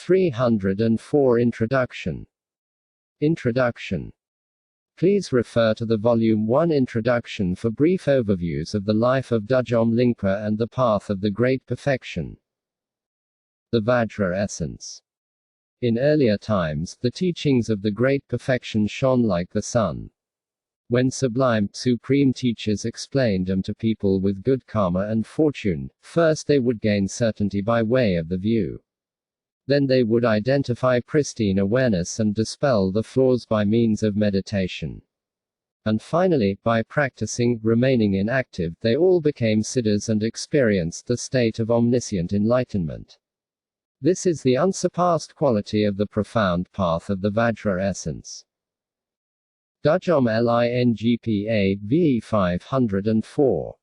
304 Introduction. Introduction. Please refer to the Volume 1 Introduction for brief overviews of the life of Düdjom Lingpa and the path of the Great Perfection. The Vajra Essence. In earlier times, the teachings of the Great Perfection shone like the sun. When sublime, supreme teachers explained them to people with good karma and fortune, first they would gain certainty by way of the view. Then they would identify pristine awareness and dispel the flaws by means of meditation. And finally, by practicing, remaining inactive, they all became siddhas and experienced the state of omniscient enlightenment. This is the unsurpassed quality of the profound path of the Vajra essence. Düdjom Lingpa VE 504.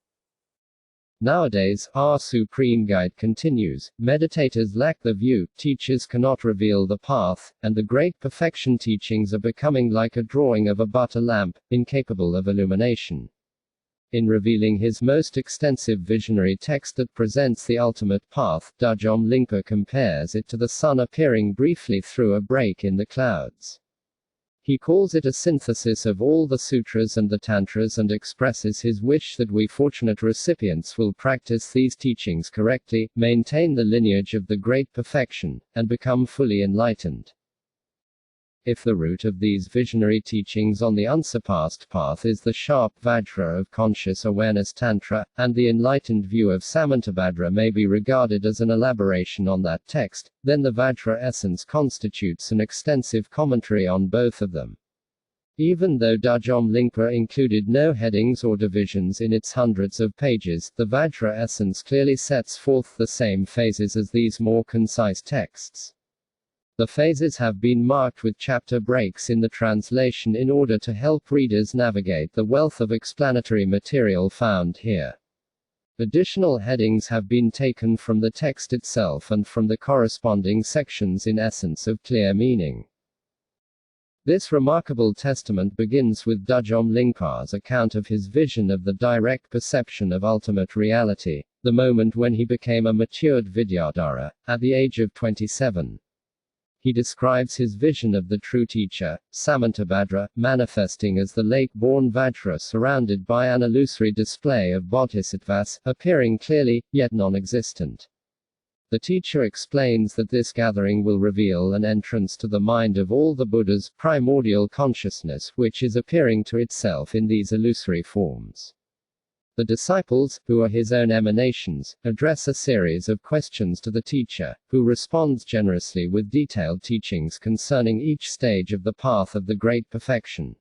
Nowadays, our Supreme Guide continues, meditators lack the view, teachers cannot reveal the path, and the Great Perfection teachings are becoming like a drawing of a butter lamp, incapable of illumination. In revealing his most extensive visionary text that presents the ultimate path, Düdjom Lingpa compares it to the sun appearing briefly through a break in the clouds. He calls it a synthesis of all the sutras and the tantras and expresses his wish that we fortunate recipients will practice these teachings correctly, maintain the lineage of the Great Perfection, and become fully enlightened. If the root of these visionary teachings on the unsurpassed path is the sharp Vajra of conscious awareness Tantra, and the enlightened view of Samantabhadra may be regarded as an elaboration on that text, then the Vajra essence constitutes an extensive commentary on both of them. Even though Düdjom Lingpa included no headings or divisions in its hundreds of pages, the Vajra essence clearly sets forth the same phases as these more concise texts. The phases have been marked with chapter breaks in the translation in order to help readers navigate the wealth of explanatory material found here. Additional headings have been taken from the text itself and from the corresponding sections in Essence of Clear Meaning. This remarkable testament begins with Düdjom Lingpa's account of his vision of the direct perception of ultimate reality, the moment when he became a matured Vidyadhara, at the age of 27. He describes his vision of the true teacher, Samantabhadra, manifesting as the lake-born Vajra surrounded by an illusory display of bodhisattvas, appearing clearly, yet non-existent. The teacher explains that this gathering will reveal an entrance to the mind of all the Buddha's primordial consciousness which is appearing to itself in these illusory forms. The disciples, who are his own emanations, address a series of questions to the teacher, who responds generously with detailed teachings concerning each stage of the path of the Great Perfection.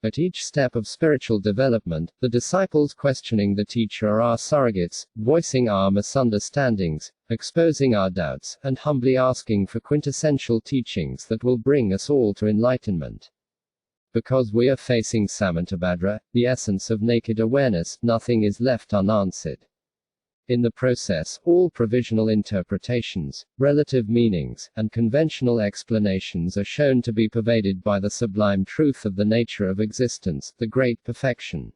At each step of spiritual development, the disciples questioning the teacher are our surrogates, voicing our misunderstandings, exposing our doubts, and humbly asking for quintessential teachings that will bring us all to enlightenment. Because we are facing Samantabhadra, the essence of naked awareness, nothing is left unanswered. In the process, all provisional interpretations, relative meanings, and conventional explanations are shown to be pervaded by the sublime truth of the nature of existence, the Great Perfection.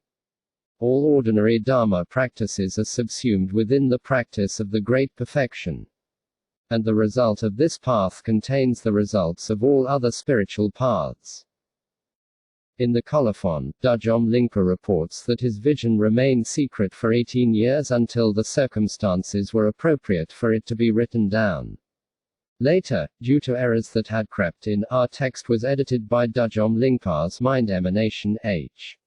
All ordinary Dharma practices are subsumed within the practice of the Great Perfection. And the result of this path contains the results of all other spiritual paths. In the colophon, Düdjom Lingpa reports that his vision remained secret for 18 years until the circumstances were appropriate for it to be written down. Later, due to errors that had crept in, our text was edited by Düdjom Lingpa's mind emanation H.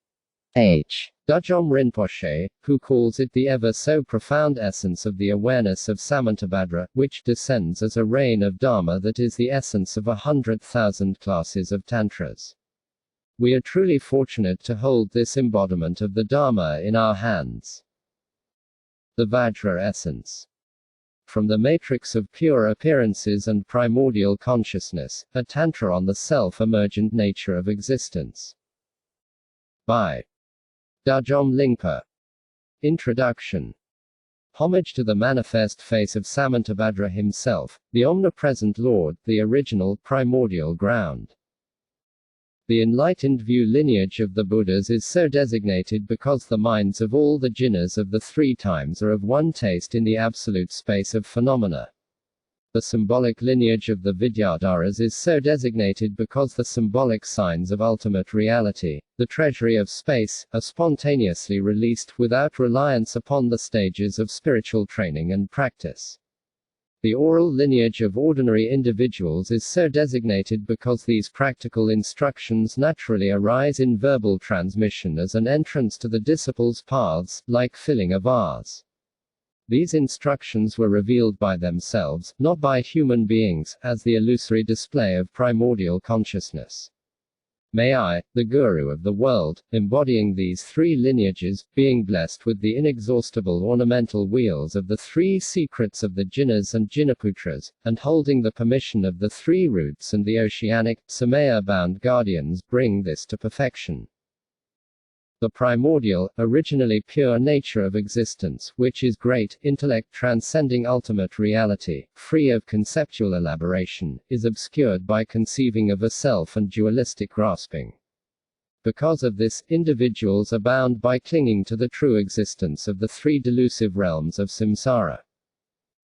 Düdjom Rinpoche, who calls it the ever so profound essence of the awareness of Samantabhadra, which descends as a rain of Dharma that is the essence of 100,000 classes of Tantras. We are truly fortunate to hold this embodiment of the Dharma in our hands. The Vajra essence. From the matrix of pure appearances and primordial consciousness, a Tantra on the self-emergent nature of existence. By Düdjom Lingpa. Introduction. Homage to the manifest face of Samantabhadra himself, the omnipresent Lord, the original primordial ground. The enlightened view lineage of the Buddhas is so designated because the minds of all the jhnas of the three times are of one taste in the absolute space of phenomena. The symbolic lineage of the Vidyadharas is so designated because the symbolic signs of ultimate reality, the treasury of space, are spontaneously released without reliance upon the stages of spiritual training and practice. The oral lineage of ordinary individuals is so designated because these practical instructions naturally arise in verbal transmission as an entrance to the disciple's paths, like filling a vase. These instructions were revealed by themselves, not by human beings, as the illusory display of primordial consciousness. May I, the Guru of the world, embodying these three lineages, being blessed with the inexhaustible ornamental wheels of the three secrets of the Jinnas and Jinnaputras, and holding the permission of the three roots and the oceanic, Samaya-bound guardians, bring this to perfection. The primordial, originally pure nature of existence, which is great, intellect transcending ultimate reality, free of conceptual elaboration, is obscured by conceiving of a self and dualistic grasping. Because of this, individuals are bound by clinging to the true existence of the three delusive realms of samsara.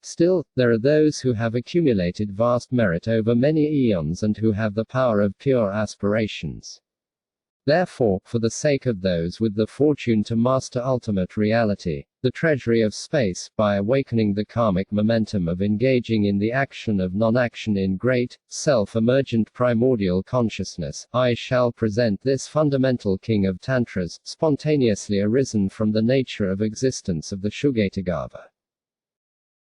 Still, there are those who have accumulated vast merit over many eons and who have the power of pure aspirations. Therefore, for the sake of those with the fortune to master ultimate reality, the treasury of space, by awakening the karmic momentum of engaging in the action of non-action in great, self-emergent primordial consciousness, I shall present this fundamental king of tantras, spontaneously arisen from the nature of existence of the Shugatagarbha.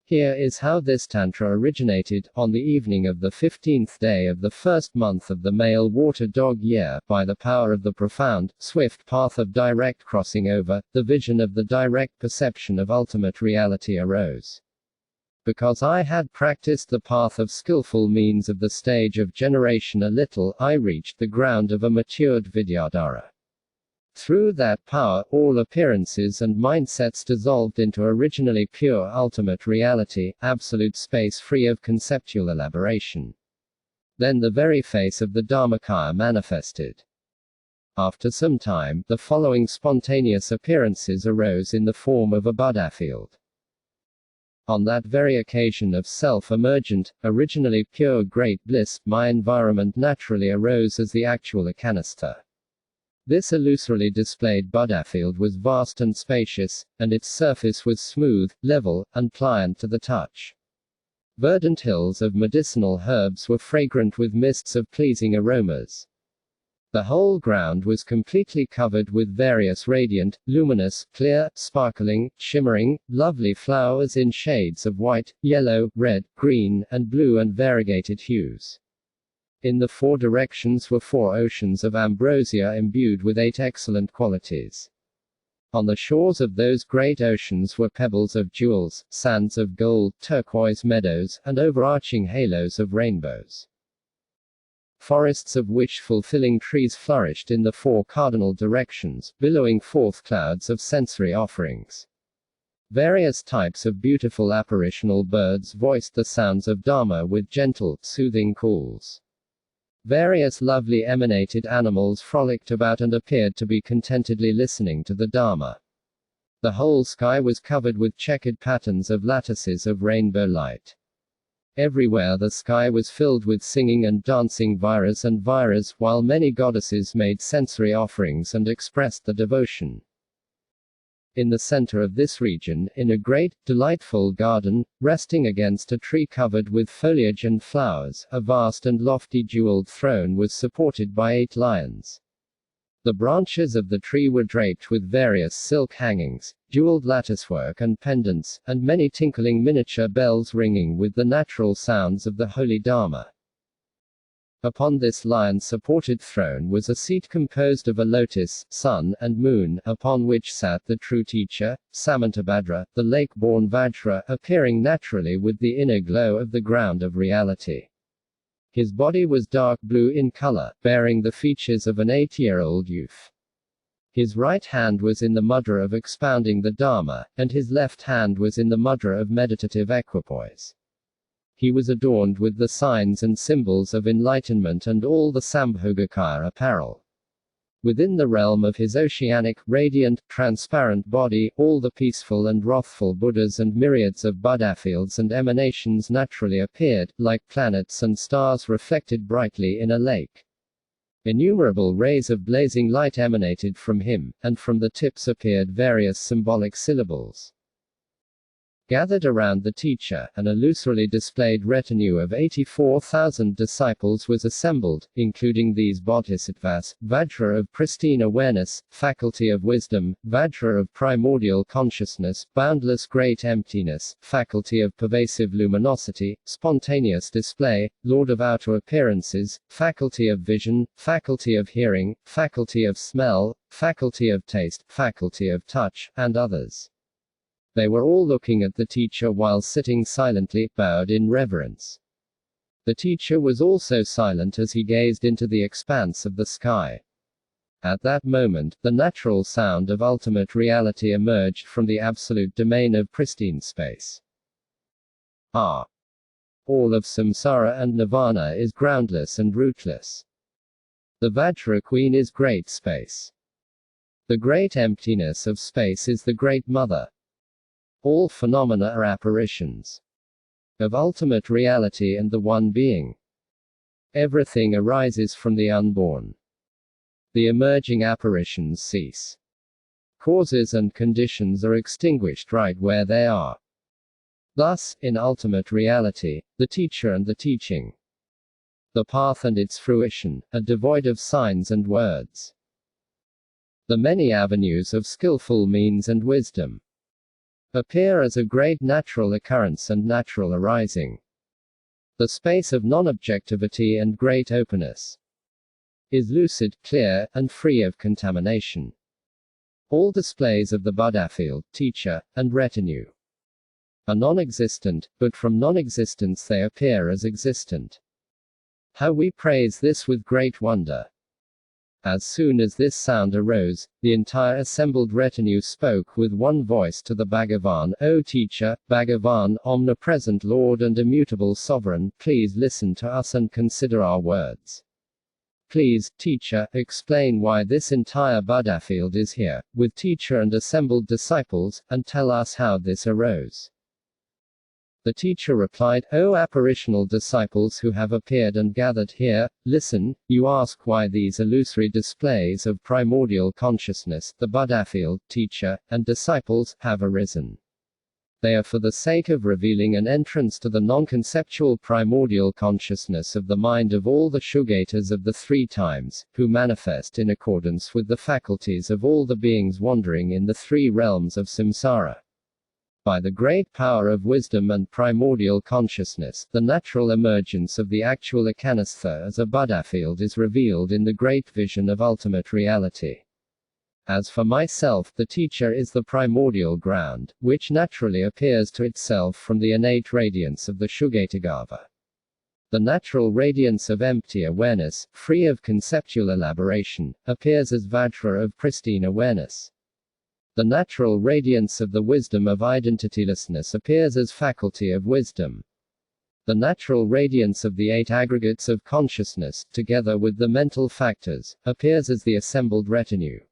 Here is how this tantra originated, on the evening of the 15th day of the first month of the male water dog year, by the power of the profound, swift path of direct crossing over, the vision of the direct perception of ultimate reality arose. Because I had practiced the path of skillful means of the stage of generation a little, I reached the ground of a matured Vidyadhara. Through that power, all appearances and mindsets dissolved into originally pure ultimate reality, absolute space free of conceptual elaboration. Then the very face of the Dharmakaya manifested. After some time, the following spontaneous appearances arose in the form of a Buddha field. On that very occasion of self-emergent, originally pure great bliss, my environment naturally arose as the actual Ekanistha. This illusorily displayed Buddha field was vast and spacious, and its surface was smooth, level, and pliant to the touch. Verdant hills of medicinal herbs were fragrant with mists of pleasing aromas. The whole ground was completely covered with various radiant, luminous, clear, sparkling, shimmering, lovely flowers in shades of white, yellow, red, green, and blue and variegated hues. In the four directions were 4 oceans of ambrosia imbued with 8 excellent qualities. On the shores of those great oceans were pebbles of jewels, sands of gold, turquoise meadows, and overarching halos of rainbows. Forests of wish-fulfilling trees flourished in the 4 cardinal directions, billowing forth clouds of sensory offerings. Various types of beautiful apparitional birds voiced the sounds of Dharma with gentle, soothing calls. Various lovely emanated animals frolicked about and appeared to be contentedly listening to the Dharma. The whole sky was covered with checkered patterns of lattices of rainbow light. Everywhere the sky was filled with singing and dancing Vairas and Vairas, while many goddesses made sensory offerings and expressed the devotion. In the center of this region, in a great, delightful garden, resting against a tree covered with foliage and flowers, a vast and lofty jeweled throne was supported by 8 lions. The branches of the tree were draped with various silk hangings, jeweled latticework and pendants, and many tinkling miniature bells ringing with the natural sounds of the holy Dharma. Upon this lion-supported throne was a seat composed of a lotus, sun, and moon, upon which sat the true teacher, Samantabhadra, the lake-born Vajra, appearing naturally with the inner glow of the ground of reality. His body was dark blue in color, bearing the features of an 8-year-old youth. His right hand was in the mudra of expounding the Dharma, and his left hand was in the mudra of meditative equipoise. He was adorned with the signs and symbols of enlightenment and all the Sambhogakaya apparel. Within the realm of his oceanic, radiant, transparent body, all the peaceful and wrathful Buddhas and myriads of Buddha fields and emanations naturally appeared, like planets and stars reflected brightly in a lake. Innumerable rays of blazing light emanated from him, and from the tips appeared various symbolic syllables. Gathered around the teacher, an illusorily displayed retinue of 84,000 disciples was assembled, including these bodhisattvas: Vajra of pristine awareness, faculty of wisdom; Vajra of primordial consciousness, boundless great emptiness, faculty of pervasive luminosity, spontaneous display; Lord of outer appearances, faculty of vision, faculty of hearing, faculty of smell, faculty of taste, faculty of touch, and others. They were all looking at the teacher while sitting silently, bowed in reverence. The teacher was also silent as he gazed into the expanse of the sky. At that moment, the natural sound of ultimate reality emerged from the absolute domain of pristine space. All of samsara and nirvana is groundless and rootless. The Vajra Queen is great space. The great emptiness of space is the Great Mother. All phenomena are apparitions of ultimate reality and the One Being. Everything arises from the unborn. The emerging apparitions cease. Causes and conditions are extinguished right where they are. Thus, in ultimate reality, the teacher and the teaching, the path and its fruition, are devoid of signs and words. The many avenues of skillful means and wisdom appear as a great natural occurrence and natural arising. The space of non-objectivity and great openness is lucid, clear, and free of contamination. All displays of the Buddha field, teacher, and retinue are non-existent, but from non-existence they appear as existent. How we praise this with great wonder! As soon as this sound arose, the entire assembled retinue spoke with one voice to the Bhagavan: O teacher, Bhagavan, omnipresent Lord and immutable sovereign, please listen to us and consider our words. Please, teacher, explain why this entire Buddha field is here, with teacher and assembled disciples, and tell us how this arose. The teacher replied, O apparitional disciples who have appeared and gathered here, listen. You ask why these illusory displays of primordial consciousness, the Buddha field, teacher, and disciples, have arisen. They are for the sake of revealing an entrance to the non-conceptual primordial consciousness of the mind of all the Shugatas of the three times, who manifest in accordance with the faculties of all the beings wandering in the three realms of samsara. By the great power of wisdom and primordial consciousness, the natural emergence of the actual ekanistha as a Buddha field is revealed in the great vision of ultimate reality. As for myself, the teacher is the primordial ground, which naturally appears to itself from the innate radiance of the Shugatagarbha. The natural radiance of empty awareness, free of conceptual elaboration, appears as Vajra of pristine awareness. The natural radiance of the wisdom of identitylessness appears as faculty of wisdom. The natural radiance of the eight aggregates of consciousness, together with the mental factors, appears as the assembled retinue.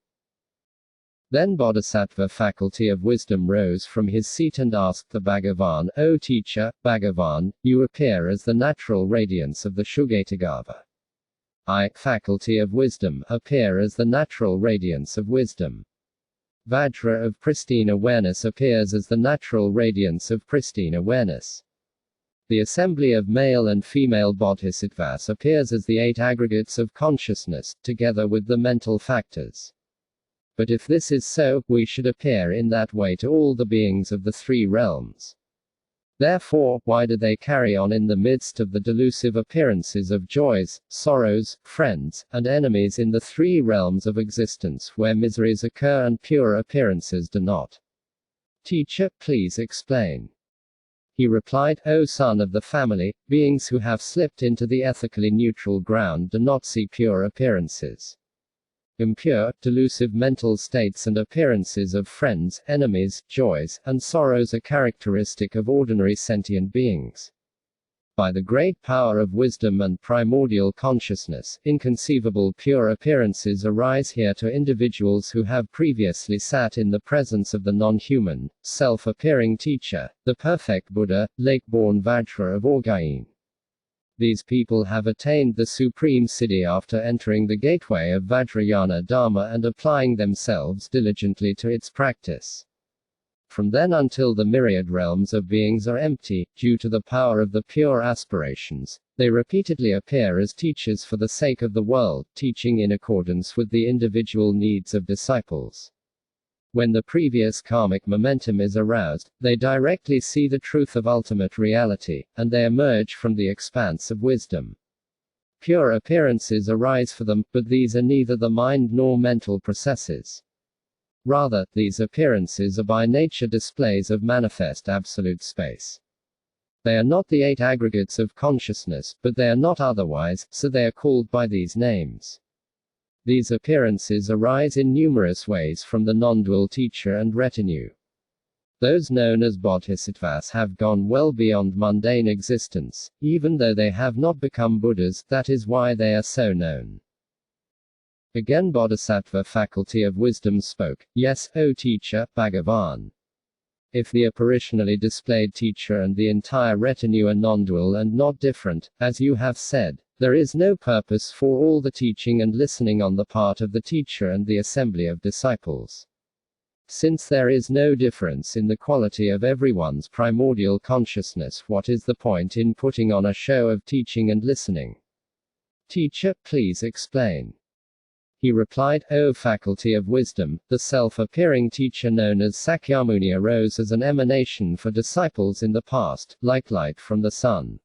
Then Bodhisattva faculty of wisdom rose from his seat and asked the Bhagavan, O teacher, Bhagavan, you appear as the natural radiance of the Shugatagarbha. I, faculty of wisdom, appear as the natural radiance of wisdom. Vajra of pristine awareness appears as the natural radiance of pristine awareness. The assembly of male and female bodhisattvas appears as the eight aggregates of consciousness, together with the mental factors. But if this is so, we should appear in that way to all the beings of the three realms. Therefore, why do they carry on in the midst of the delusive appearances of joys, sorrows, friends, and enemies in the three realms of existence where miseries occur and pure appearances do not? Teacher, please explain. He replied, O son of the family, beings who have slipped into the ethically neutral ground do not see pure appearances. Impure, delusive mental states and appearances of friends, enemies, joys, and sorrows are characteristic of ordinary sentient beings. By the great power of wisdom and primordial consciousness, inconceivable pure appearances arise here to individuals who have previously sat in the presence of the non-human, self-appearing teacher, the perfect Buddha, lake-born Vajra of Orgain. These people have attained the supreme siddhi after entering the gateway of Vajrayana Dharma and applying themselves diligently to its practice. From then until the myriad realms of beings are empty, due to the power of the pure aspirations, they repeatedly appear as teachers for the sake of the world, teaching in accordance with the individual needs of disciples. When the previous karmic momentum is aroused, they directly see the truth of ultimate reality, and they emerge from the expanse of wisdom. Pure appearances arise for them, but these are neither the mind nor mental processes. Rather, these appearances are by nature displays of manifest absolute space. They are not the 8 aggregates of consciousness, but they are not otherwise, so they are called by these names. These appearances arise in numerous ways from the non-dual teacher and retinue. Those known as bodhisattvas have gone well beyond mundane existence, even though they have not become Buddhas, that is why they are so known. Again Bodhisattva faculty of wisdom spoke, "Yes, O teacher, Bhagavan. If the apparitionally displayed teacher and the entire retinue are non-dual and not different, as you have said, there is no purpose for all the teaching and listening on the part of the teacher and the assembly of disciples. Since there is no difference in the quality of everyone's primordial consciousness, what is the point in putting on a show of teaching and listening? Teacher, please explain." He replied, "O faculty of wisdom, the self-appearing teacher known as Sakyamuni arose as an emanation for disciples in the past, like light from the sun.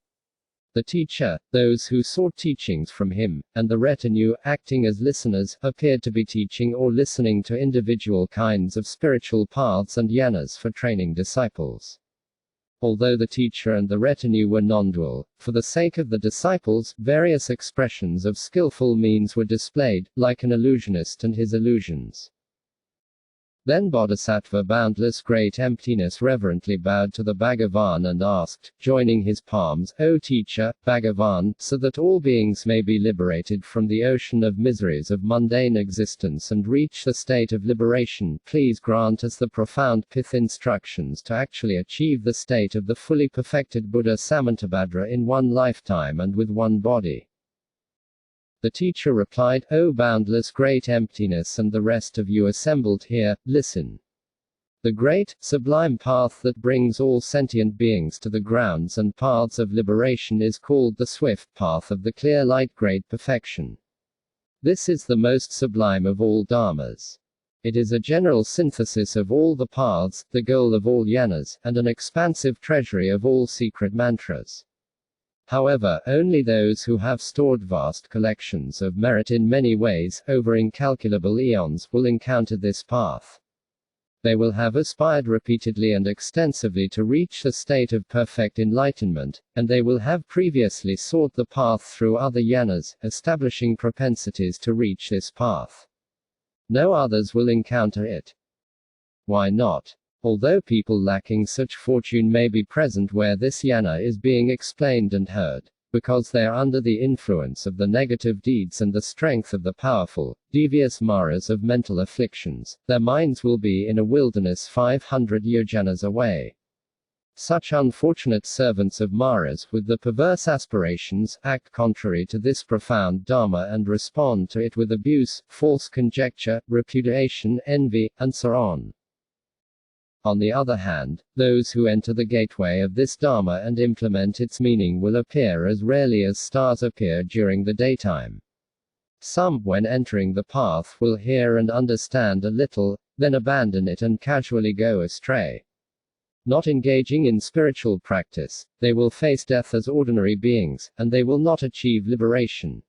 The teacher, those who sought teachings from him, and the retinue, acting as listeners, appeared to be teaching or listening to individual kinds of spiritual paths and yanas for training disciples. Although the teacher and the retinue were non-dual, for the sake of the disciples, various expressions of skillful means were displayed, like an illusionist and his illusions." Then Bodhisattva Boundless Great Emptiness reverently bowed to the Bhagavan and asked, joining his palms, "O teacher, Bhagavan, so that all beings may be liberated from the ocean of miseries of mundane existence and reach the state of liberation, please grant us the profound pith instructions to actually achieve the state of the fully perfected Buddha Samantabhadra in one lifetime and with one body." The teacher replied, "O boundless great emptiness and the rest of you assembled here, listen. The great, sublime path that brings all sentient beings to the grounds and paths of liberation is called the swift path of the clear light great perfection. This is the most sublime of all dharmas. It is a general synthesis of all the paths, the goal of all yanas, and an expansive treasury of all secret mantras. However, only those who have stored vast collections of merit in many ways, over incalculable eons, will encounter this path. They will have aspired repeatedly and extensively to reach the state of perfect enlightenment, and they will have previously sought the path through other yanas, establishing propensities to reach this path. No others will encounter it. Why not? Although people lacking such fortune may be present where this yana is being explained and heard, because they are under the influence of the negative deeds and the strength of the powerful, devious maras of mental afflictions, their minds will be in a wilderness 500 yojanas away. Such unfortunate servants of maras with the perverse aspirations act contrary to this profound dharma and respond to it with abuse, false conjecture, repudiation, envy, and so on. On the other hand, those who enter the gateway of this Dharma and implement its meaning will appear as rarely as stars appear during the daytime. Some, when entering the path, will hear and understand a little, then abandon it and casually go astray. Not engaging in spiritual practice, they will face death as ordinary beings, and they will not achieve liberation.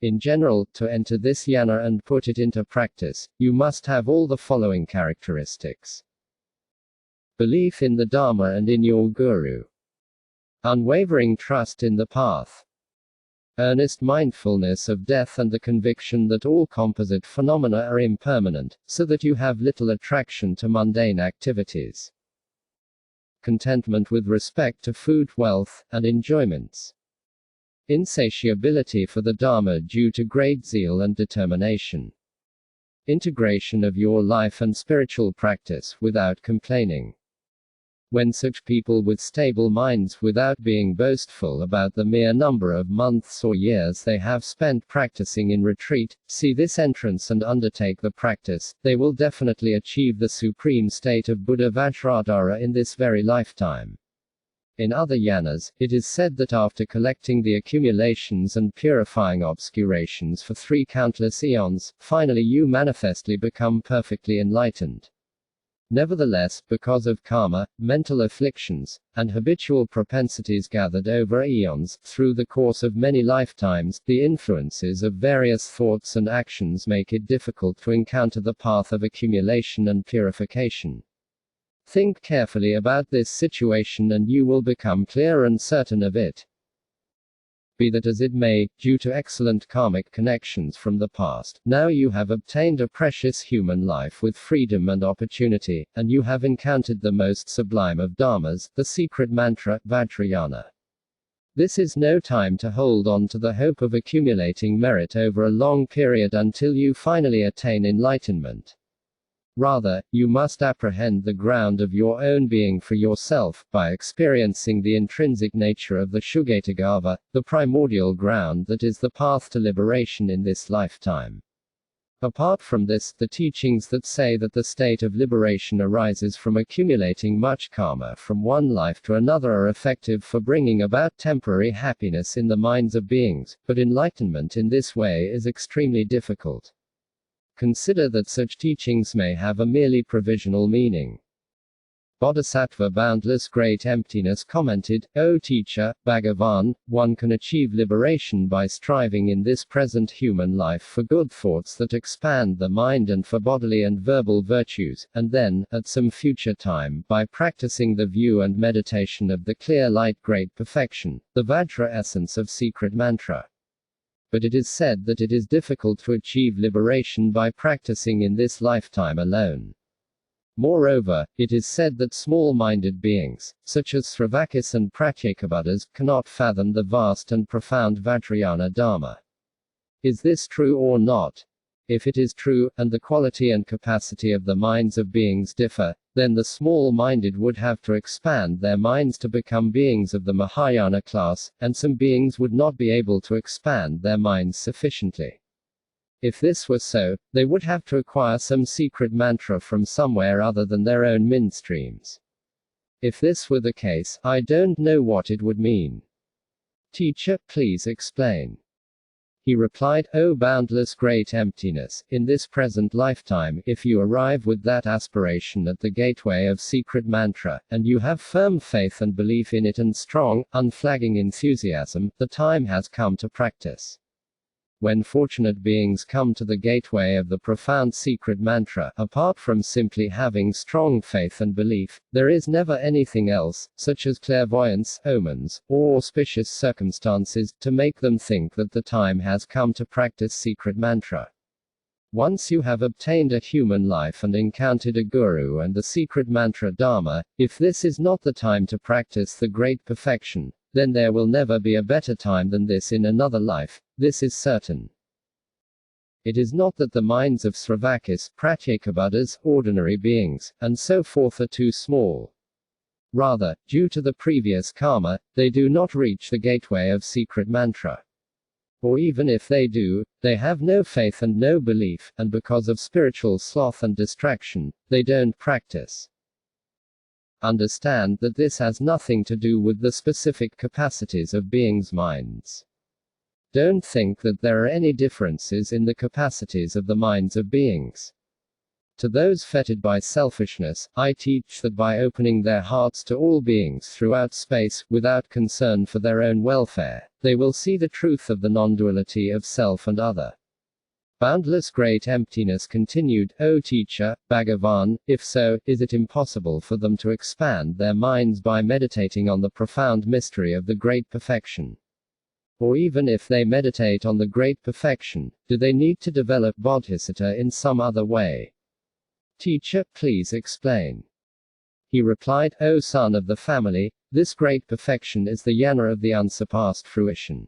In general, to enter this yana and put it into practice, you must have all the following characteristics. Belief in the Dharma and in your Guru. Unwavering trust in the path. Earnest mindfulness of death and the conviction that all composite phenomena are impermanent, so that you have little attraction to mundane activities. contentment with respect to food, wealth, and enjoyments. Insatiability for the Dharma due to great zeal and determination. Integration of your life and spiritual practice without complaining. When such people with stable minds, without being boastful about the mere number of months or years they have spent practicing in retreat, see this entrance and undertake the practice, they will definitely achieve the supreme state of Buddha Vajradhara in this very lifetime. In other yanas, it is said that after collecting the accumulations and purifying obscurations for 3 countless eons, finally you manifestly become perfectly enlightened. Nevertheless, because of karma, mental afflictions, and habitual propensities gathered over eons, through the course of many lifetimes, the influences of various thoughts and actions make it difficult to encounter the path of accumulation and purification. Think carefully about this situation and you will become clear and certain of it. Be that as it may, due to excellent karmic connections from the past, now you have obtained a precious human life with freedom and opportunity, and you have encountered the most sublime of dharmas, the secret mantra, Vajrayana. This is no time to hold on to the hope of accumulating merit over a long period until you finally attain enlightenment. Rather, you must apprehend the ground of your own being for yourself, by experiencing the intrinsic nature of the Shugatagava, the primordial ground that is the path to liberation in this lifetime. Apart from this, the teachings that say that the state of liberation arises from accumulating much karma from one life to another are effective for bringing about temporary happiness in the minds of beings, but enlightenment in this way is extremely difficult. Consider that such teachings may have a merely provisional meaning. Bodhisattva Boundless Great Emptiness commented, O teacher, Bhagavan, one can achieve liberation by striving in this present human life for good thoughts that expand the mind and for bodily and verbal virtues, and then, at some future time, by practicing the view and meditation of the clear light great perfection, the Vajra essence of secret mantra. But it is said that it is difficult to achieve liberation by practicing in this lifetime alone. Moreover, it is said that small-minded beings, such as Sravakis and Pratyekabuddhas, cannot fathom the vast and profound Vajrayana Dharma. Is this true or not? If it is true, and the quality and capacity of the minds of beings differ, then the small-minded would have to expand their minds to become beings of the Mahayana class, and some beings would not be able to expand their minds sufficiently. If this were so, they would have to acquire some secret mantra from somewhere other than their own mind streams. If this were the case, I don't know what it would mean. Teacher, please explain. He replied, O boundless great emptiness, in this present lifetime, if you arrive with that aspiration at the gateway of secret mantra, and you have firm faith and belief in it and strong, unflagging enthusiasm, the time has come to practice. When fortunate beings come to the gateway of the profound secret mantra, apart from simply having strong faith and belief, there is never anything else, such as clairvoyance, omens, or auspicious circumstances, to make them think that the time has come to practice secret mantra. Once you have obtained a human life and encountered a guru and the secret mantra Dharma, if this is not the time to practice the great perfection, then there will never be a better time than this in another life, this is certain. It is not that the minds of Sravakis, Pratyekabuddhas, ordinary beings, and so forth are too small. Rather, due to the previous karma, they do not reach the gateway of secret mantra. Or even if they do, they have no faith and no belief, and because of spiritual sloth and distraction, they don't practice. Understand that this has nothing to do with the specific capacities of beings' minds. Don't think that there are any differences in the capacities of the minds of beings. To those fettered by selfishness, I teach that by opening their hearts to all beings throughout space, without concern for their own welfare, they will see the truth of the non-duality of self and other. Boundless Great Emptiness continued, O teacher, Bhagavan, if so, is it impossible for them to expand their minds by meditating on the profound mystery of the great perfection? Or even if they meditate on the great perfection, do they need to develop bodhisattva in some other way? Teacher, please explain. He replied, O son of the family, this great perfection is the jnana of the unsurpassed fruition.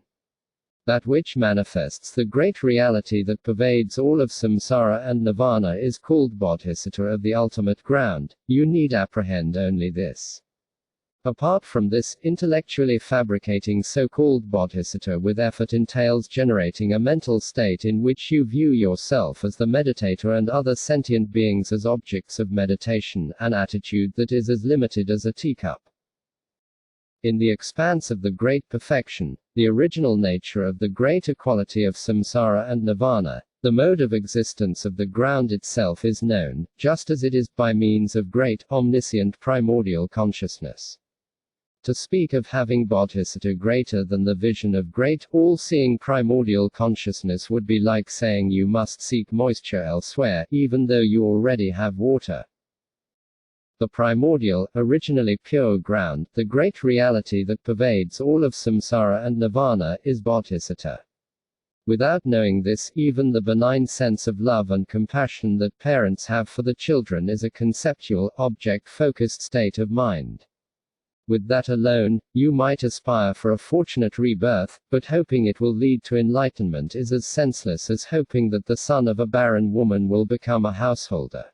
That which manifests the great reality that pervades all of samsara and nirvana is called bodhisattva of the ultimate ground. You need apprehend only this. Apart from this, intellectually fabricating so-called bodhisattva with effort entails generating a mental state in which you view yourself as the meditator and other sentient beings as objects of meditation, an attitude that is as limited as a teacup. In the expanse of the great perfection, the original nature of the great equality of samsara and nirvana, the mode of existence of the ground itself is known, just as it is, by means of great, omniscient primordial consciousness. To speak of having bodhisattva greater than the vision of great, all-seeing primordial consciousness would be like saying you must seek moisture elsewhere, even though you already have water. The primordial, originally pure ground, the great reality that pervades all of samsara and nirvana, is bodhisattva. Without knowing this, even the benign sense of love and compassion that parents have for the children is a conceptual, object-focused state of mind. With that alone, you might aspire for a fortunate rebirth, but hoping it will lead to enlightenment is as senseless as hoping that the son of a barren woman will become a householder.